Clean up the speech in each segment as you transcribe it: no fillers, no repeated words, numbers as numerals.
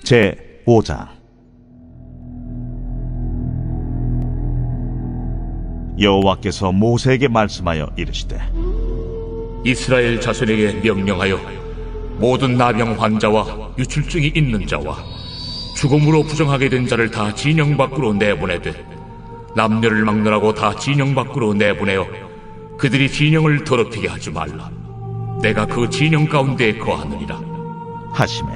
제 5장. 여호와께서 모세에게 말씀하여 이르시되, 이스라엘 자손에게 명령하여 모든 나병 환자와 유출증이 있는 자와 죽음으로 부정하게 된 자를 다 진영 밖으로 내보내되 남녀를 막론하고 다 진영 밖으로 내보내어 그들이 진영을 더럽히게 하지 말라. 내가 그 진영 가운데 거하느니라 하시매,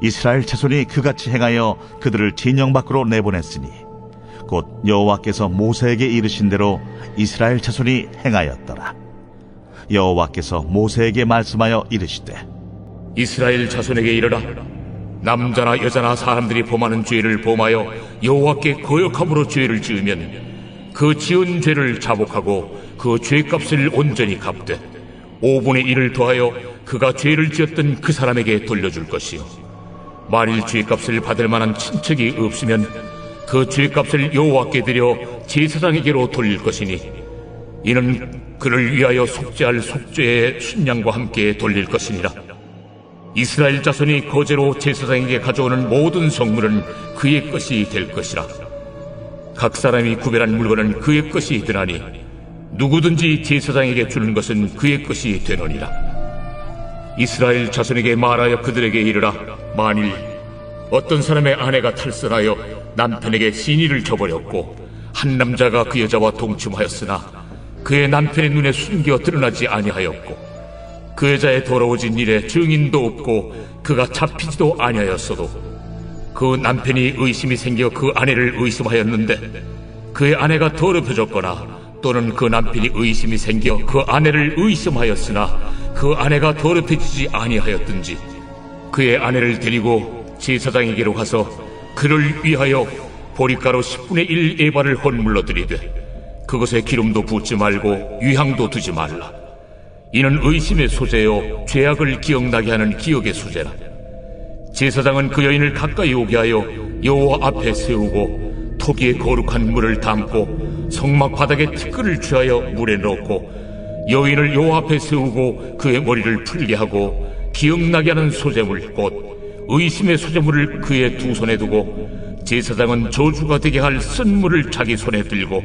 이스라엘 자손이 그같이 행하여 그들을 진영 밖으로 내보냈으니 곧 여호와께서 모세에게 이르신 대로 이스라엘 자손이 행하였더라. 여호와께서 모세에게 말씀하여 이르시되, 이스라엘 자손에게 이르라. 남자나 여자나 사람들이 범하는 죄를 범하여 여호와께 거역함으로 죄를 지으면 그 지은 죄를 자복하고 그 죄값을 온전히 갚되 5분의 1을 더하여 그가 죄를 지었던 그 사람에게 돌려줄 것이요, 만일 죄값을 받을 만한 친척이 없으면 그 죄값을 여호와께 드려 제사장에게로 돌릴 것이니 이는 그를 위하여 속죄할 속죄의 순양과 함께 돌릴 것이니라. 이스라엘 자손이 거제로 제사장에게 가져오는 모든 성물은 그의 것이 될 것이라. 각 사람이 구별한 물건은 그의 것이 되나니 누구든지 제사장에게 주는 것은 그의 것이 되느니라. 이스라엘 자손에게 말하여 그들에게 이르라. 만일 어떤 사람의 아내가 탈선하여 남편에게 시니를 저버렸고 한 남자가 그 여자와 동침하였으나 그의 남편의 눈에 숨겨 드러나지 아니하였고 그 여자의 더러워진 일에 증인도 없고 그가 잡히지도 아니하였어도 그 남편이 의심이 생겨 그 아내를 의심하였는데 그의 아내가 더럽혀졌거나 또는 그 남편이 의심이 생겨 그 아내를 의심하였으나 그 아내가 더럽혀지지 아니하였든지 그의 아내를 데리고 제사장에게로 가서 그를 위하여 보리가루 10분의 1 에바를 헌물로 드리되 그것에 기름도 붓지 말고 유향도 두지 말라. 이는 의심의 소재요 죄악을 기억나게 하는 기억의 소재라. 제사장은 그 여인을 가까이 오게 하여 여호와 앞에 세우고 토기에 거룩한 물을 담고 성막 바닥에 티끌을 취하여 물에 넣고 여인을 여호와 앞에 세우고 그의 머리를 풀게 하고 기억나게 하는 소재물 곧 의심의 소재물을 그의 두 손에 두고 제사장은 저주가 되게 할 쓴물을 자기 손에 들고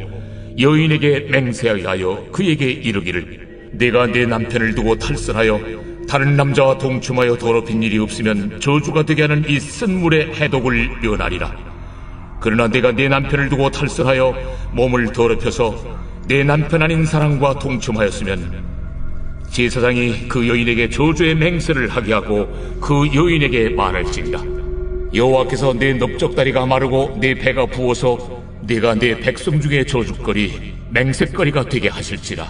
여인에게 맹세하여 그에게 이르기를, 내가 내 남편을 두고 탈선하여 다른 남자와 동침하여 더럽힌 일이 없으면 저주가 되게 하는 이 쓴물의 해독을 면하리라. 그러나 내가 내 남편을 두고 탈선하여 몸을 더럽혀서 내 남편 아닌 사람과 동침하였으면 제사장이 그 여인에게 저주의 맹세를 하게 하고 그 여인에게 말할지니라. 여호와께서 내 넓적다리가 마르고 내 배가 부어서 내가 내 백성 중에 저주거리 맹세거리가 되게 하실지라.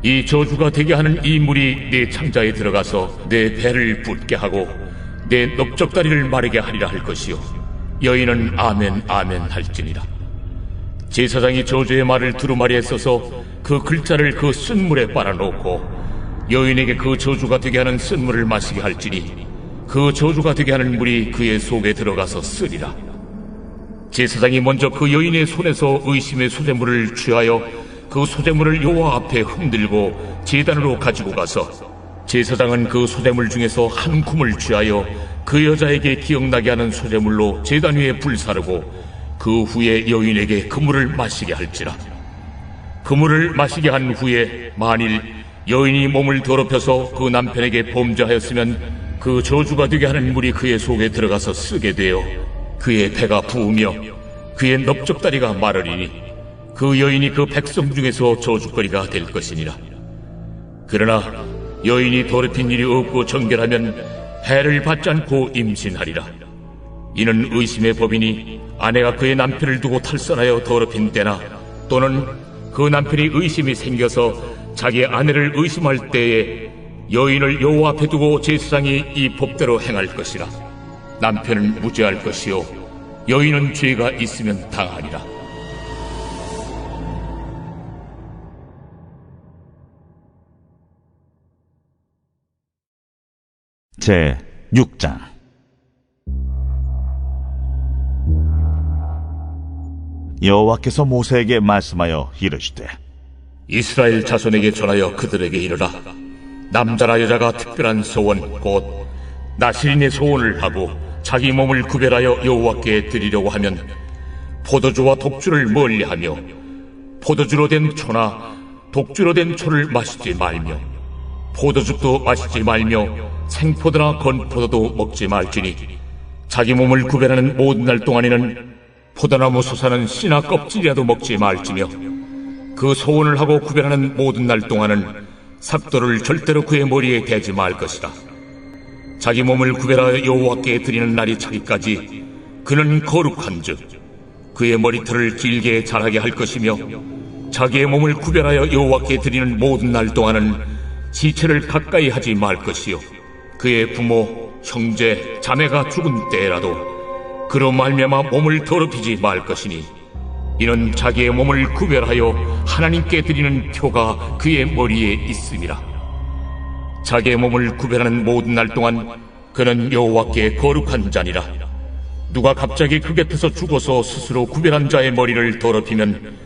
이 저주가 되게 하는 이 물이 내 창자에 들어가서 내 배를 붓게 하고 내 넓적다리를 마르게 하리라 할 것이요, 여인은 아멘 아멘 할지니라. 제사장이 저주의 말을 두루마리에 써서 그 글자를 그 쓴물에 빨아놓고 여인에게 그 저주가 되게 하는 쓴물을 마시게 할지니 그 저주가 되게 하는 물이 그의 속에 들어가서 쓰리라. 제사장이 먼저 그 여인의 손에서 의심의 소재물을 취하여 그 소재물을 여호와 앞에 흔들고 제단으로 가지고 가서 제사장은 그 소재물 중에서 한 쿰을 취하여 그 여자에게 기억나게 하는 소재물로 제단 위에 불사르고 그 후에 여인에게 그 물을 마시게 할지라. 그 물을 마시게 한 후에 만일 여인이 몸을 더럽혀서 그 남편에게 범죄하였으면 그 저주가 되게 하는 물이 그의 속에 들어가서 쓰게 되어 그의 배가 부으며 그의 넓적다리가 마르리니 그 여인이 그 백성 중에서 저주거리가 될 것이니라. 그러나 여인이 더럽힌 일이 없고 정결하면 해를 받지 않고 임신하리라. 이는 의심의 법이니 아내가 그의 남편을 두고 탈선하여 더럽힌 때나 또는 그 남편이 의심이 생겨서 자기 아내를 의심할 때에 여인을 여호와 앞에 두고 제사장이 이 법대로 행할 것이라. 남편은 무죄할 것이요 여인은 죄가 있으면 당하리라. 제 6장. 여호와께서 모세에게 말씀하여 이르시되, 이스라엘 자손에게 전하여 그들에게 이르라. 남자나 여자가 특별한 소원 곧 나시린의 소원을 하고 자기 몸을 구별하여 여호와께 드리려고 하면 포도주와 독주를 멀리하며 포도주로 된 초나 독주로 된 초를 마시지 말며 포도즙도 마시지 말며 생포도나 건포도도 먹지 말지니 자기 몸을 구별하는 모든 날 동안에는 포도나무 솟아는 씨나 껍질이라도 먹지 말지며 그 소원을 하고 구별하는 모든 날 동안은 삭도를 절대로 그의 머리에 대지 말 것이다. 자기 몸을 구별하여 여호와께 드리는 날이 차기까지 그는 거룩한즉 그의 머리털을 길게 자라게 할 것이며 자기의 몸을 구별하여 여호와께 드리는 모든 날 동안은 시체를 가까이 하지 말 것이요 그의 부모, 형제, 자매가 죽은 때라도 그로 말미암아 몸을 더럽히지 말 것이니 이는 자기의 몸을 구별하여 하나님께 드리는 표가 그의 머리에 있음이라. 자기의 몸을 구별하는 모든 날 동안 그는 여호와께 거룩한 자니라. 누가 갑자기 그 곁에서 죽어서 스스로 구별한 자의 머리를 더럽히면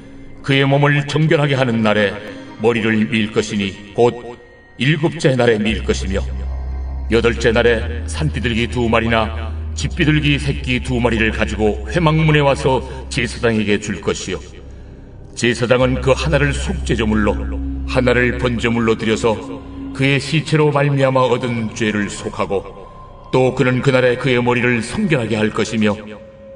그의 몸을 정결하게 하는 날에 머리를 밀 것이니 곧 7째 날에 밀 것이며 8째 날에 산비둘기 2마리나 집비둘기 새끼 2마리를 가지고 회막문에 와서 제사장에게 줄 것이요 제사장은 그 하나를 속죄제물로 하나를 번제물로 드려서 그의 시체로 말미암아 얻은 죄를 속하고 또 그는 그날에 그의 머리를 성결하게 할 것이며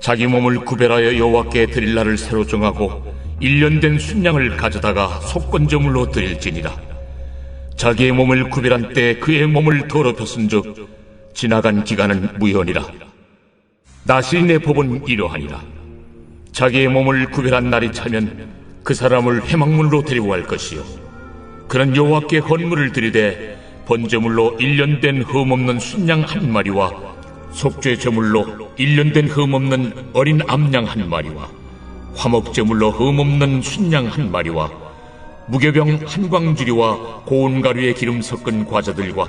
자기 몸을 구별하여 여호와께 드릴 날을 새로 정하고 1년 된 순양을 가져다가 속건제물로 드릴지니라. 자기의 몸을 구별한 때 그의 몸을 더럽혔은즉 지나간 기간은 무효니라. 나시린의 법은 이러하니라. 자기의 몸을 구별한 날이 차면 그 사람을 회막문으로 데리고 갈 것이요 그는 여호와께 헌물을 드리되 번제물로 1년 된 흠없는 순양 1마리와 속죄제물로 1년 된 흠없는 어린 암양 1마리와 화목제물로 흠없는 순양 1마리와 무교병 1광주리와 고운 가루에 기름 섞은 과자들과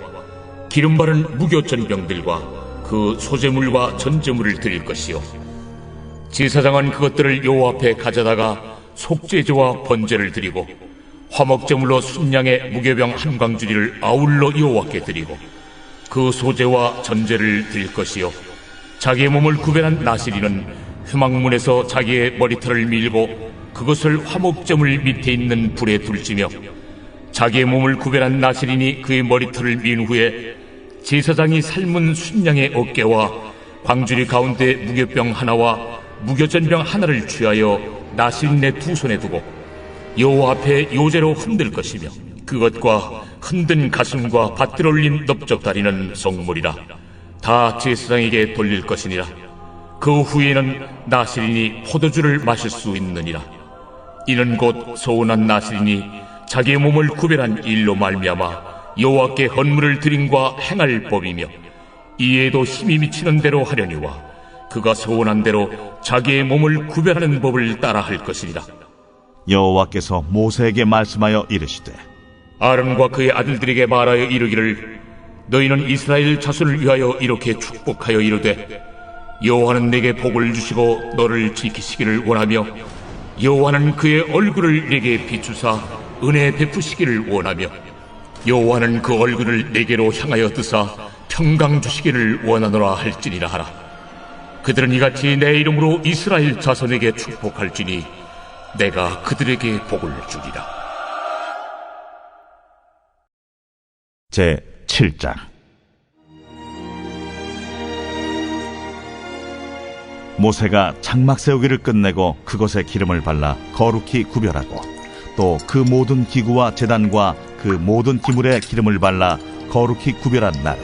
기름 바른 무교전병들과 그 소제물과 전제물을 드릴 것이요 제사장은 그것들을 여호와 앞에 가져다가 속죄제와 번제를 드리고 화목제물로 순양의 무교병 1광주리를 아울러 여호와께 드리고 그 소제와 전제를 드릴 것이요 자기의 몸을 구별한 나시리는 회막문에서 자기의 머리털을 밀고 그것을 화목제물 밑에 있는 불에 둘지며 자기의 몸을 구별한 나시린이 그의 머리털을 민 후에 제사장이 삶은 순양의 어깨와 광주리 가운데 무교병 하나와 무교전병 하나를 취하여 나시린의 2손에 두고 여호와 앞에 요제로 흔들 것이며 그것과 흔든 가슴과 밭들 올린 넓적다리는 성물이라. 다 제사장에게 돌릴 것이니라. 그 후에는 나시린이 포도주를 마실 수 있느니라. 이는 곧 소원한 나시린이 자기의 몸을 구별한 일로 말미암아 여호와께 헌물을 드림과 행할 법이며 이에도 힘이 미치는 대로 하려니와 그가 소원한 대로 자기의 몸을 구별하는 법을 따라 할 것이니라. 여호와께서 모세에게 말씀하여 이르시되 아론과 그의 아들들에게 말하여 이르기를 너희는 이스라엘 자손을 위하여 이렇게 축복하여 이르되 여호와는 내게 복을 주시고 너를 지키시기를 원하며 여호와는 그의 얼굴을 내게 비추사 은혜 베푸시기를 원하며 여호와는 그 얼굴을 내게로 향하여 드사 평강 주시기를 원하노라 할지니라 하라. 그들은 이같이 내 이름으로 이스라엘 자손에게 축복할지니 내가 그들에게 복을 주리라. 제 7장. 모세가 장막 세우기를 끝내고 그것에 기름을 발라 거룩히 구별하고 또 그 모든 기구와 제단과 그 모든 기물에 기름을 발라 거룩히 구별한 날에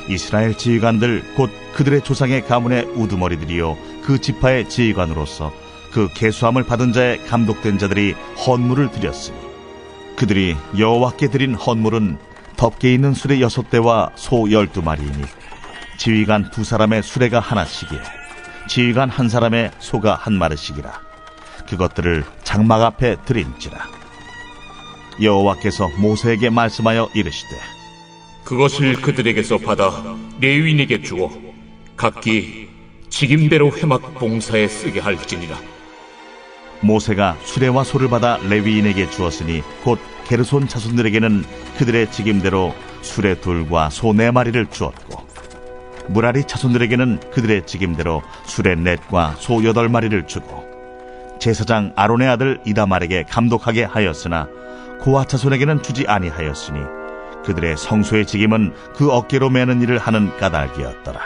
이스라엘 지휘관들 곧 그들의 조상의 가문의 우두머리들이요 그 지파의 지휘관으로서 그 계수함을 받은 자의 감독된 자들이 헌물을 드렸으니 그들이 여호와께 드린 헌물은 덮개 있는 수레 6대와 소 12마리이니 지휘관 2사람의 수레가 하나씩이요 지휘관 1사람의 소가 1마리씩이라. 그것들을 장막 앞에 드린지라. 여호와께서 모세에게 말씀하여 이르시되 그것을 그들에게서 받아 레위인에게 주어 각기 직임대로 회막 봉사에 쓰게 할지니라. 모세가 수레와 소를 받아 레위인에게 주었으니 곧 게르손 자손들에게는 그들의 직임대로 수레 2과 소 4마리를 주었고 무라리 자손들에게는 그들의 직임대로 수레 넷과 소 8마리를 주고 제사장 아론의 아들 이다말에게 감독하게 하였으나 고아 자손에게는 주지 아니하였으니 그들의 성소의 직임은 그 어깨로 매는 일을 하는 까닭이었더라.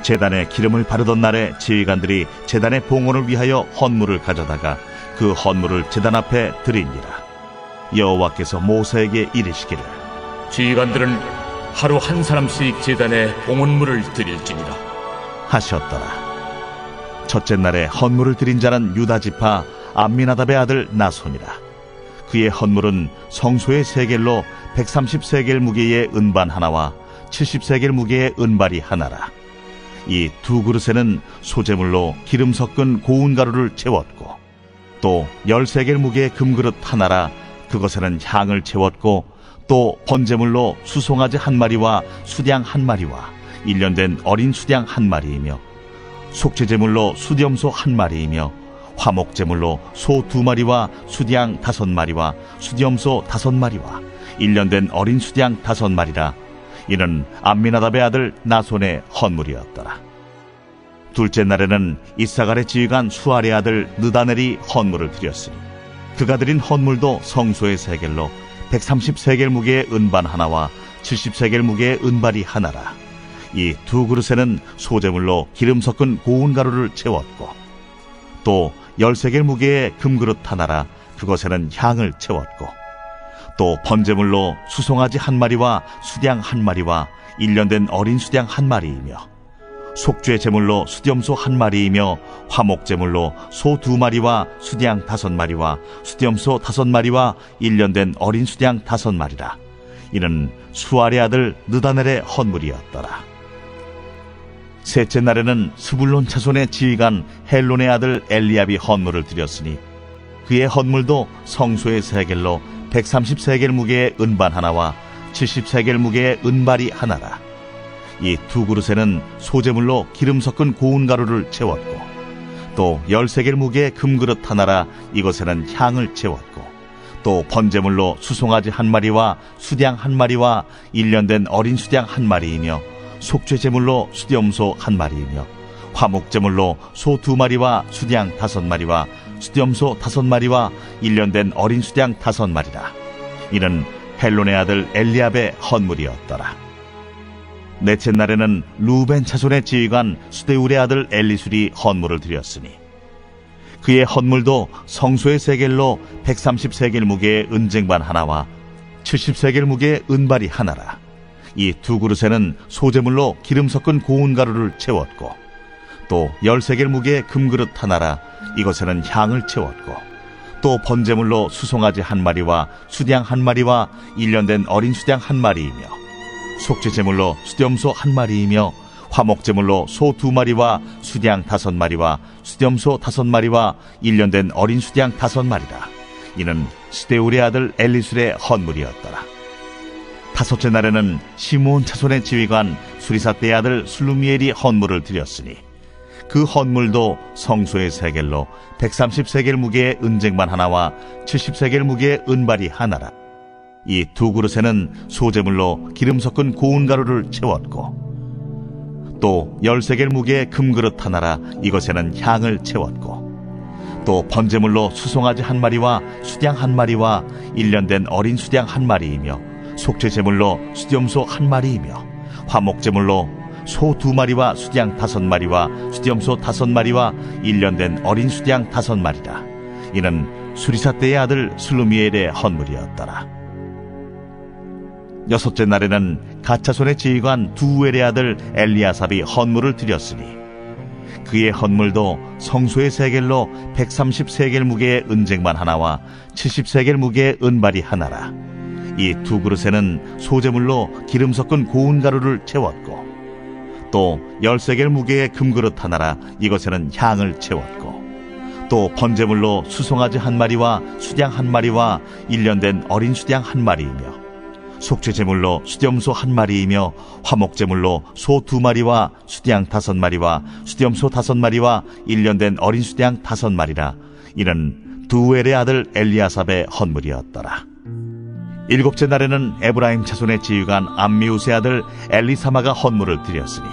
제단에 기름을 바르던 날에 지휘관들이 제단의 봉헌을 위하여 헌물을 가져다가 그 헌물을 제단 앞에 드리니라. 여호와께서 모세에게 이르시기를 지휘관들은 하루 한 사람씩 제단에 봉헌물을 드릴지니라 하셨더라. 첫째 날에 헌물을 드린 자는 유다 지파 암미나답의 아들 나손이라. 그의 헌물은 성소의 세겔로 130세겔 무게의 은반 하나와 70세겔 무게의 은발이 하나라. 이 두 그릇에는 소재물로 기름 섞은 고운 가루를 채웠고 또 10세겔 무게의 금그릇 하나라. 그것에는 향을 채웠고 또 번제물로 수송아지 한 마리와 수량 한 마리와 1년 된 어린 수량 한 마리이며 속죄제물로 수염소 한 마리이며 화목제물로 소 2마리와 수량 5마리와 수염소 5마리와 1년 된 어린 수량 5마리라. 이는 암미나답의 아들 나손의 헌물이었더라. 둘째 날에는 이사갈의 지휘관 수알의 아들 느다넬이 헌물을 드렸으니 그가 드린 헌물도 성소의 세겔로 130세겔 무게의 은반 하나와 70세겔 무게의 은발이 하나라. 이 두 그릇에는 소재물로 기름 섞은 고운 가루를 채웠고 또 10세겔 무게의 금그릇 하나라. 그것에는 향을 채웠고 또 번제물로 수송아지 한 마리와 수량 한 마리와 1년 된 어린 수량 한 마리이며 속죄 제물로 수염소 한 마리이며 화목제물로 소 2마리와 수량 5마리와 수염소 5마리와 1년 된 어린 수량 5마리라. 이는 수알의 아들 느다넬의 헌물이었더라. 셋째 날에는 스불론 자손의 지휘관 헬론의 아들 엘리압이 헌물을 드렸으니 그의 헌물도 성소의 세겔로 130세겔 무게의 은반 하나와 70세겔 무게의 은발이 하나라. 이 두 그릇에는 소재물로 기름 섞은 고운 가루를 채웠고 또 10세겔 무게의 금그릇 하나라. 이것에는 향을 채웠고 또 번제물로 수송아지 한 마리와 수량 한 마리와 1년 된 어린 수량 한 마리이며 속죄제물로 수염소 한 마리이며 화목제물로 소 2마리와 수량 5마리와 수염소 5마리와 1년 된 어린 수량 5마리라. 이는 헬론의 아들 엘리압의 헌물이었더라. 넷째 날에는 루벤 자손의 지휘관 수데울의 아들 엘리술이 헌물을 드렸으니 그의 헌물도 성소의 세겔로 130세겔 무게의 은쟁반 하나와 70세겔 무게의 은발이 하나라. 이 두 그릇에는 소재물로 기름 섞은 고운 가루를 채웠고 또 10세겔 무게의 금그릇 하나라. 이것에는 향을 채웠고 또 번제물로 수송아지 한 마리와 수량 한 마리와 1년 된 어린 수량 한 마리이며 속죄제물로 수염소 한 마리이며 화목제물로 소 2마리와 수량 5마리와 수염소 5마리와 1년 된 어린 수량 5마리라. 이는 스데울의 아들 엘리술의 헌물이었더라. 다섯째 날에는 시므온 자손의 지휘관 수리사떼의 아들 슬루미엘이 헌물을 드렸으니 그 헌물도 성소의 세겔로 130세겔 무게의 은쟁반 하나와 70세겔 무게의 은발이 하나라. 이 두 그릇에는 소재물로 기름 섞은 고운 가루를 채웠고 또 10세겔 무게의 금그릇 하나라. 이것에는 향을 채웠고 또 번제물로 수송아지 한 마리와 수량 한 마리와 1년 된 어린 수량 한 마리이며 속죄제물로 수염소 한 마리이며 화목제물로 소 2마리와 수량 5마리와 수염소 5마리와 1년 된 어린 수량 5마리라. 이는 수리사떼의 아들 슬루미엘의 헌물이었더라. 여섯째 날에는 갓자손의 지휘관 두우엘의 아들 엘리아삽이 헌물을 드렸으니 그의 헌물도 성소의 세겔로 130세겔 무게의 은쟁반 하나와 70세겔 무게의 은발이 하나라. 이 두 그릇에는 소재물로 기름 섞은 고운 가루를 채웠고 또 10세겔 무게의 금그릇 하나라. 이것에는 향을 채웠고 또 번제물로 수송아지 한 마리와 수량 한 마리와 1년 된 어린 수량 한 마리이며 속죄제물로 수염소 한 마리이며 화목제물로 소 2마리와 수량 5마리와 수염소 5마리와 1년 된 어린 수량 5마리라. 이는 두엘의 아들 엘리아삽의 헌물이었더라. 일곱째 날에는 에브라임 자손의 지휘관 암미우스의 아들 엘리사마가 헌물을 드렸으니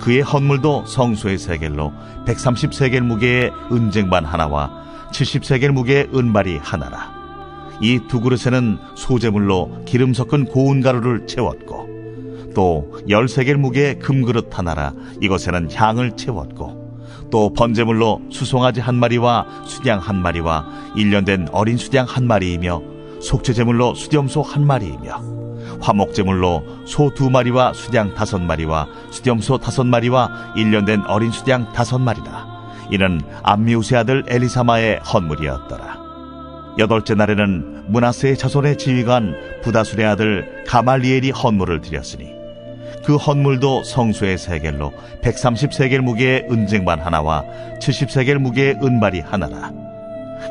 그의 헌물도 성소의 세겔로 130세겔 무게의 은쟁반 하나와 70세겔 무게의 은발이 하나라. 이 두 그릇에는 소재물로 기름 섞은 고운 가루를 채웠고 또 10세겔 무게의 금그릇 하나라. 이것에는 향을 채웠고 또 번제물로 수송아지 한 마리와 수양 한 마리와 1년 된 어린 수양 한 마리이며 속죄제물로 수렴소 한 마리이며 화목제물로 소 2마리와 수양 5마리와 수렴소 5마리와 1년 된 어린 수양 5마리라. 이는 암미우스의 아들 엘리사마의 헌물이었더라. 여덟째 날에는 므낫세의 자손의 지휘관 부다술의 아들 가말리엘이 헌물을 드렸으니 그 헌물도 성소의 세겔로 130세겔 무게의 은쟁반 하나와 70세겔 무게의 은발이 하나라.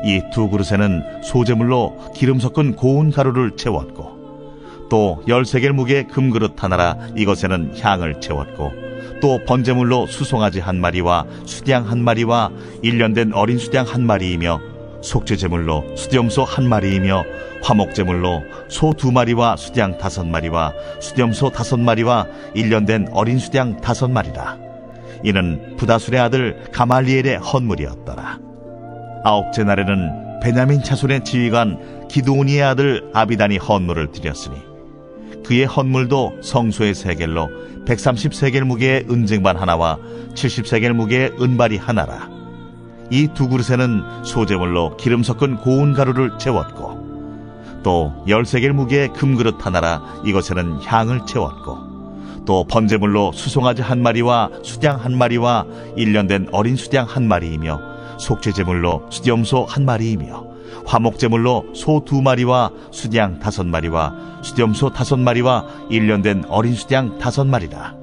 이 두 그릇에는 소재물로 기름 섞은 고운 가루를 채웠고 또 10세겔 무게의 금그릇 하나라. 이것에는 향을 채웠고 또 번제물로 수송아지 한 마리와 수양 한 마리와 1년 된 어린 수양 한 마리이며 속죄제물로 수렴소 한 마리이며 화목제물로 소 2마리와 수양 5마리와 수렴소 5마리와 1년 된 어린 수양 5마리라. 이는 부다술의 아들 가말리엘의 헌물이었더라. 아홉째 날에는 베냐민 자손의 지휘관 기드오니의 아들 아비단이 헌물을 드렸으니 그의 헌물도 성소의 세겔로 130세겔 무게의 은쟁반 하나와 70세겔 무게의 은발이 하나라. 이 두 그릇에는 소재물로 기름 섞은 고운 가루를 채웠고 또 10세겔 무게의 금그릇 하나라. 이것에는 향을 채웠고 또 번제물로 수송아지 한 마리와 수양 한 마리와 1년 된 어린 수양 한 마리이며 속죄제물로 수렴소 한 마리이며 화목제물로 소 2마리와 수양 5마리와 수렴소 5마리와 1년 된 어린 수양 5마리라.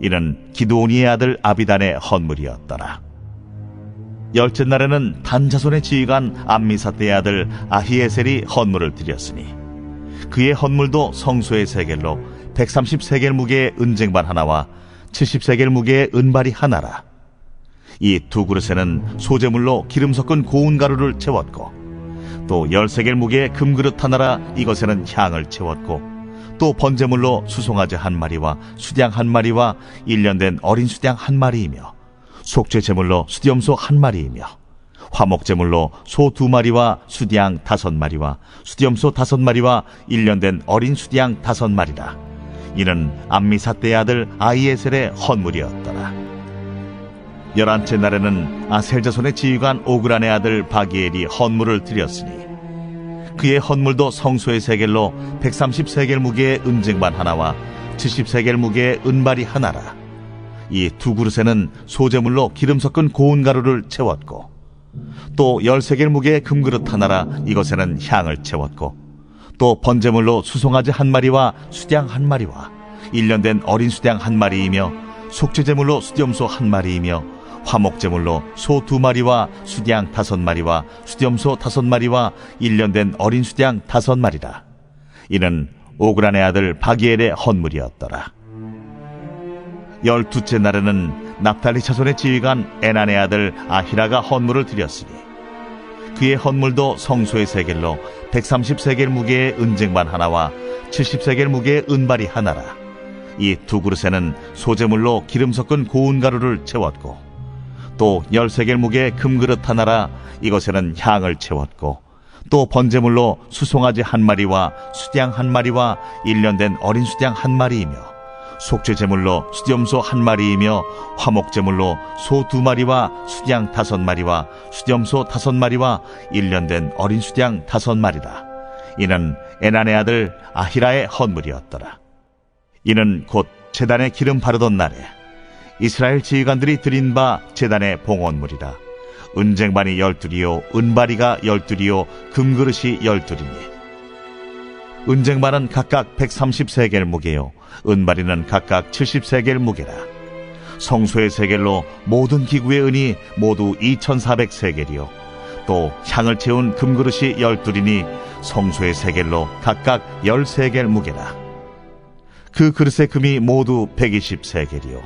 이는 기드오니의 아들 아비단의 헌물이었더라. 열째 날에는 단 자손의 지휘관 암미사대의 아들 아히에셀이 헌물을 드렸으니 그의 헌물도 성소의 세겔로 130세겔 무게의 은쟁반 하나와 70세겔 무게의 은발이 하나라. 이 두 그릇에는 소재물로 기름 섞은 고운 가루를 채웠고 또 10세겔 무게의 금그릇 하나라. 이것에는 향을 채웠고 또 번제물로 수송아지 한 마리와 수양 한 마리와 1년 된 어린 수양 한 마리이며 속죄제물로 수렴소 한 마리이며 화목제물로 소 2마리와 수양 5마리와 수렴소 5마리와 1년 된 어린 수양 5마리라. 이는 암미사대의 아들 아히에셀의 헌물이었더라. 열한째 날에는 아셀 자손의 지휘관 오그란의 아들 바기엘이 헌물을 드렸으니 그의 헌물도 성소의 세겔로 130세겔 무게의 은쟁반 하나와 70세겔 무게의 은발이 하나라. 이 두 그릇에는 소재물로 기름 섞은 고운 가루를 채웠고 또 10세겔 무게의 금그릇 하나라. 이것에는 향을 채웠고 또 번제물로 수송아지 한 마리와 수양 한 마리와 1년 된 어린 수양 한 마리이며 속죄제물로 수렴소 한 마리이며 화목제물로 소 2마리와 수양 5마리와 수렴소 5마리와 1년 된 어린 수양 5마리라. 이는 오그란의 아들 바기엘의 헌물이었더라. 12째 날에는 납달리 자손의 지휘관 에난의 아들 아히라가 헌물을 드렸으니 그의 헌물도 성소의 세겔로 130세겔 무게의 은쟁반 하나와 70세겔 무게의 은발이 하나라. 이 두 그릇에는 소재물로 기름 섞은 고운 가루를 채웠고 또 10세겔 무게의 금그릇 하나라. 이것에는 향을 채웠고 또 번제물로 수송아지 한 마리와 수양 한 마리와 1년 된 어린 수양 한 마리이며 속죄제물로 수렴소 한 마리이며 화목제물로 소 2마리와 수양 5마리와 수렴소 5마리와 1년 된 어린 수양 5마리라. 이는 에난의 아들 아히라의 헌물이었더라. 이는 곧 제단에 기름 바르던 날에 이스라엘 지휘관들이 드린 바 제단의 봉헌물이라. 은쟁반이 12이요 은바리가 12이요 금그릇이 12이니 은쟁반은 각각 130세겔 무게요 은바리는 각각 70세겔 무게라. 성소의 세겔로 모든 기구의 은이 모두 2400세겔이요 또 향을 채운 금그릇이 12이니 성소의 세겔로 각각 10세겔 무게라. 그 그릇의 금이 모두 120세겔이요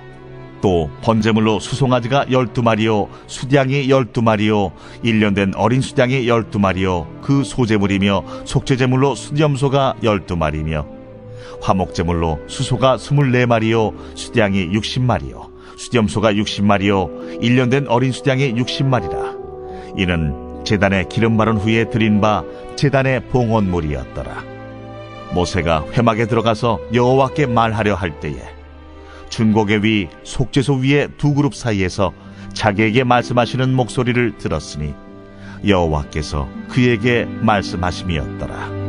또 번제물로 수송아지가 12마리요 수양이 12마리요 1년 된 어린 수양이 12마리요 그 소제물이며 속죄제물로 수염소가 12마리며 화목제물로 수소가 24마리요 수양이 60마리요 수염소가 60마리요 1년 된 어린 수양이 60마리라. 이는 제단에 기름 바른 후에 드린 바 제단의 봉헌물이었더라. 모세가 회막에 들어가서 여호와께 말하려 할 때에 준곡의 위 속죄소 위에 두 그룹 사이에서 자기에게 말씀하시는 목소리를 들었으니 여호와께서 그에게 말씀하심이었더라.